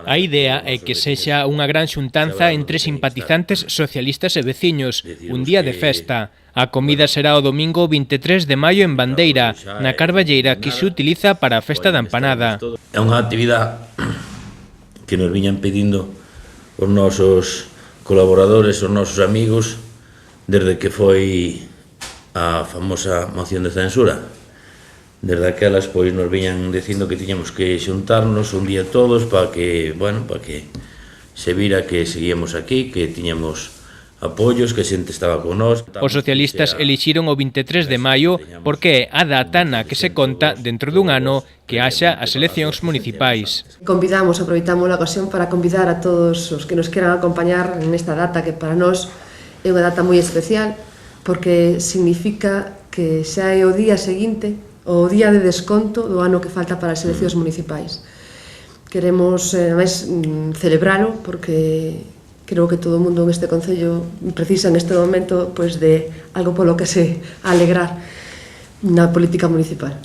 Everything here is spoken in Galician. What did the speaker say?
A idea é que sexa unha gran xuntanza entre simpatizantes socialistas e veciños, un día de festa. A comida será o domingo 23 de maio en Bandeira, na carballeira que se utiliza para a festa da empanada. É unha actividade que nos viñan pedindo os nosos colaboradores, os nosos amigos, desde que foi a famosa moción de censura. Desde aquelas, pois, nos viñan dicindo que tiñamos que xuntarnos un día todos para que, bueno, para que se vira que seguíamos aquí, que tiñamos apoios, que a xente estaba con nós. Os socialistas elixiron o 23 de maio porque é a data na que se conta dentro dun ano que haxa as eleccións municipais. Aproveitamos a ocasión para convidar a todos os que nos queran acompañar nesta data que para nós é unha data moi especial porque significa que xa é o día seguinte, o día de desconto do ano que falta para as eleccións municipais. Queremos, ademais, celebralo porque creo que todo o mundo neste concello precisa neste momento de algo polo que se alegrar na política municipal.